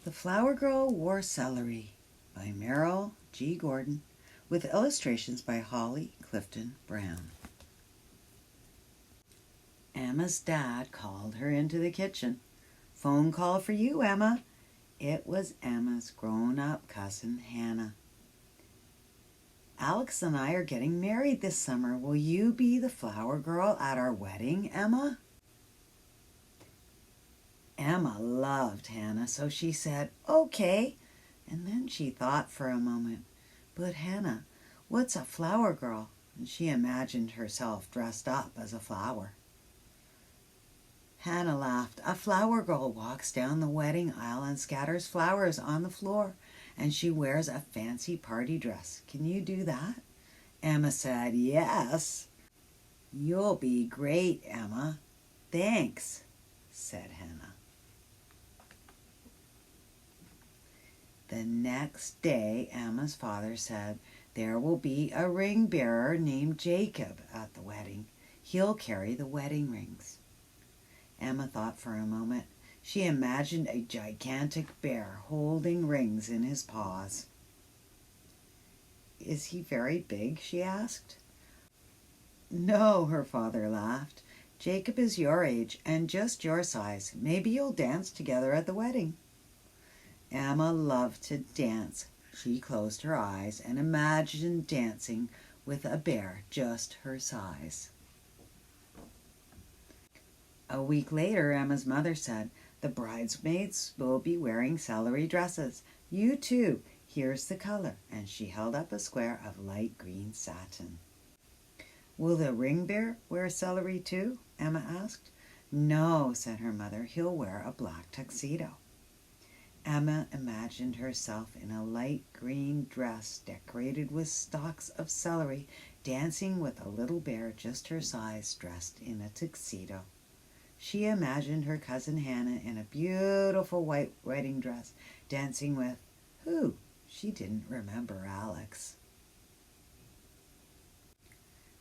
The Flower Girl Wore Celery by Meryl G. Gordon, with illustrations by Holly Clifton-Brown. Emma's dad called her into the kitchen. "Phone call for you, Emma." It was Emma's grown-up cousin, Hannah. "Alex and I are getting married this summer. Will you be the flower girl at our wedding, Emma?" Emma loved Hannah, so she said, "Okay." And then she thought for a moment, "But Hannah, what's a flower girl?" And she imagined herself dressed up as a flower. Hannah laughed. "A flower girl walks down the wedding aisle and scatters flowers on the floor, and she wears a fancy party dress. Can you do that?" Emma said, "Yes." "You'll be great, Emma." "Thanks," said Hannah. The next day, Emma's father said, "There will be a ring bearer named Jacob at the wedding. He'll carry the wedding rings." Emma thought for a moment. She imagined a gigantic bear holding rings in his paws. "Is he very big?" she asked. "No," her father laughed. "Jacob is your age and just your size. Maybe you'll dance together at the wedding." Emma loved to dance. She closed her eyes and imagined dancing with a bear just her size. A week later, Emma's mother said, "The bridesmaids will be wearing celery dresses. You too. Here's the color." And she held up a square of light green satin. "Will the ring bearer wear celery too?" Emma asked. "No," said her mother. "He'll wear a black tuxedo." Emma imagined herself in a light green dress decorated with stalks of celery, dancing with a little bear just her size, dressed in a tuxedo. She imagined her cousin Hannah in a beautiful white wedding dress, dancing with who? She didn't remember Alex.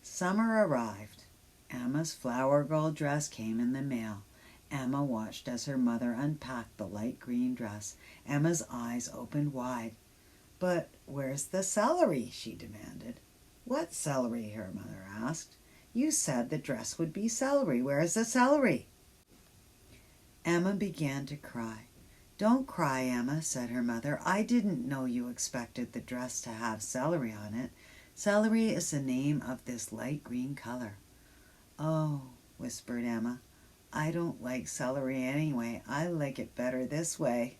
Summer arrived. Emma's flower girl dress came in the mail. Emma watched as her mother unpacked the light green dress. Emma's eyes opened wide. "But where's the celery?" she demanded. "What celery?" her mother asked. "You said the dress would be celery. Where's the celery?" Emma began to cry. "Don't cry, Emma," said her mother. "I didn't know you expected the dress to have celery on it. Celery is the name of this light green color." "Oh," whispered Emma. "I don't like celery anyway. I like it better this way."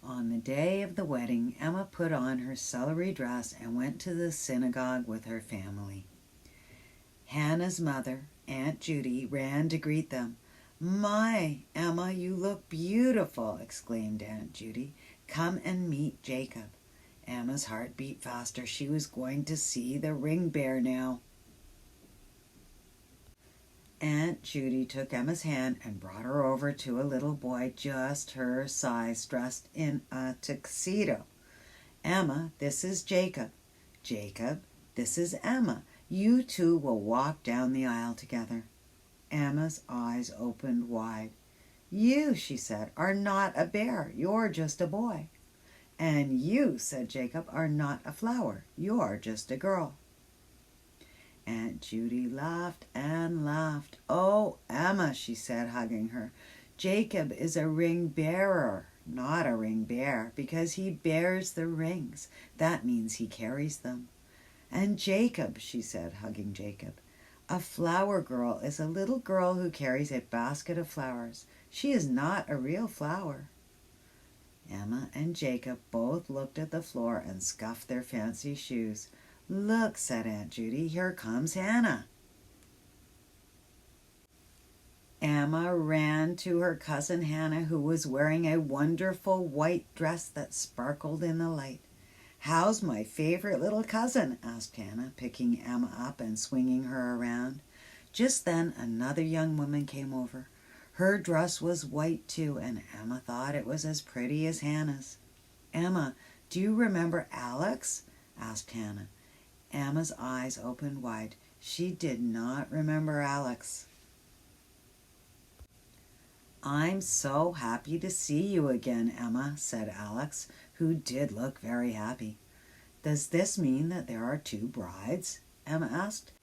On the day of the wedding, Emma put on her celery dress and went to the synagogue with her family. Hannah's mother, Aunt Judy, ran to greet them. "My, Emma, you look beautiful," exclaimed Aunt Judy. "Come and meet Jacob." Emma's heart beat faster. She was going to see the ring bearer now. Aunt Judy took Emma's hand and brought her over to a little boy just her size, dressed in a tuxedo. "Emma, this is Jacob. Jacob, this is Emma. You two will walk down the aisle together." Emma's eyes opened wide. "You," she said, "are not a bear. You're just a boy." "And you," said Jacob, "are not a flower. You're just a girl." Aunt Judy laughed and laughed. "Oh, Emma," she said, hugging her, "Jacob is a ring bearer, not a ring bear, because he bears the rings. That means he carries them." "And Jacob," she said, hugging Jacob, "a flower girl is a little girl who carries a basket of flowers. She is not a real flower." Emma and Jacob both looked at the floor and scuffed their fancy shoes. "Look," said Aunt Judy, "here comes Hannah." Emma ran to her cousin Hannah, who was wearing a wonderful white dress that sparkled in the light. "How's my favorite little cousin?" asked Hannah, picking Emma up and swinging her around. Just then another young woman came over. Her dress was white too, and Emma thought it was as pretty as Hannah's. "Emma, do you remember Alex?" asked Hannah. Emma's eyes opened wide. She did not remember Alex. "I'm so happy to see you again, Emma," said Alex, who did look very happy. "Does this mean that there are two brides?" Emma asked.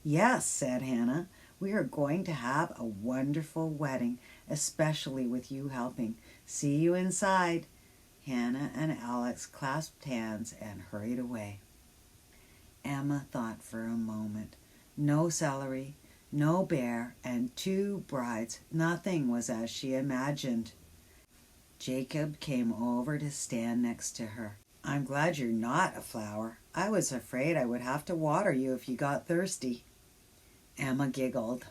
"Yes," said Hannah. "We are going to have a wonderful wedding, especially with you helping. See you inside." Hannah and Alex clasped hands and hurried away. Emma thought for a moment. No celery, no bear, and two brides. Nothing was as she imagined. Jacob came over to stand next to her. "I'm glad you're not a flower. I was afraid I would have to water you if you got thirsty." Emma giggled.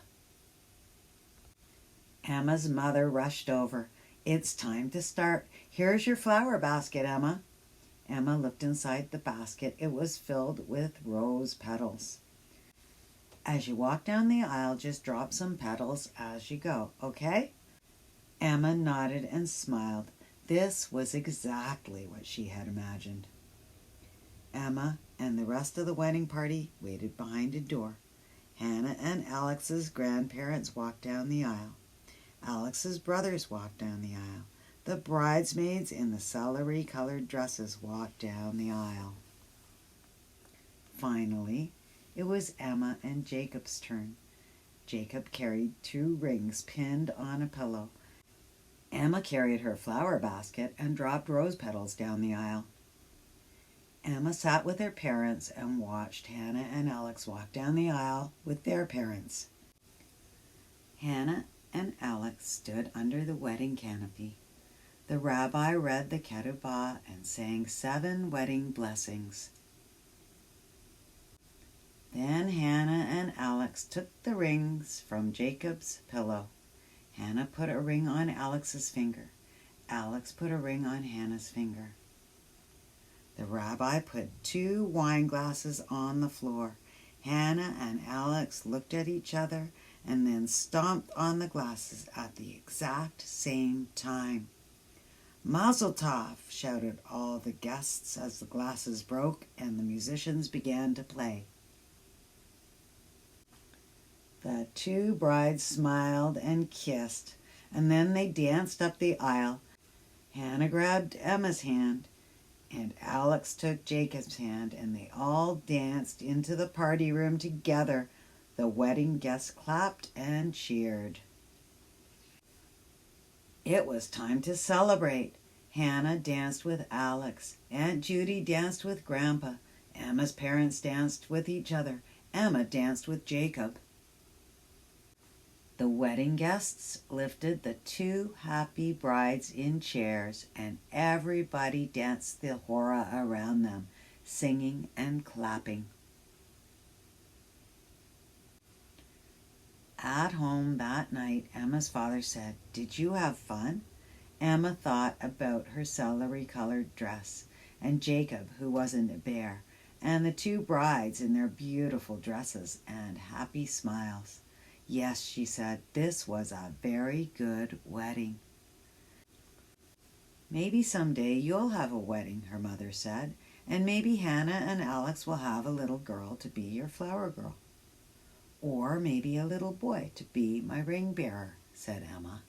Emma's mother rushed over. "It's time to start. Here's your flower basket, Emma." Emma looked inside the basket. It was filled with rose petals. "As you walk down the aisle, just drop some petals as you go, okay?" Emma nodded and smiled. This was exactly what she had imagined. Emma and the rest of the wedding party waited behind a door. Hannah and Alex's grandparents walked down the aisle. Alex's brothers walked down the aisle. The bridesmaids in the celery-colored dresses walked down the aisle. Finally, it was Emma and Jacob's turn. Jacob carried 2 rings pinned on a pillow. Emma carried her flower basket and dropped rose petals down the aisle. Emma sat with her parents and watched Hannah and Alex walk down the aisle with their parents. Hannah and Alex stood under the wedding canopy. The rabbi read the ketubah and sang 7 wedding blessings. Then Hannah and Alex took the rings from Jacob's pillow. Hannah put a ring on Alex's finger. Alex put a ring on Hannah's finger. The rabbi put 2 wine glasses on the floor. Hannah and Alex looked at each other and then stomped on the glasses at the exact same time. "Mazel tov!" shouted all the guests as the glasses broke and the musicians began to play. The 2 brides smiled and kissed, and then they danced up the aisle. Hannah grabbed Emma's hand, and Alex took Jacob's hand, and they all danced into the party room together. The wedding guests clapped and cheered. It was time to celebrate. Hannah danced with Alex. Aunt Judy danced with Grandpa. Emma's parents danced with each other. Emma danced with Jacob. The wedding guests lifted the 2 happy brides in chairs, and everybody danced the hora around them, singing and clapping. At home that night, Emma's father said, "Did you have fun?" Emma thought about her celery-colored dress, and Jacob, who wasn't a bear, and the 2 brides in their beautiful dresses and happy smiles. "Yes," she said, "this was a very good wedding." "Maybe someday you'll have a wedding," her mother said, "and maybe Hannah and Alex will have a little girl to be your flower girl. Or maybe a little boy to be my ring bearer," said Emma.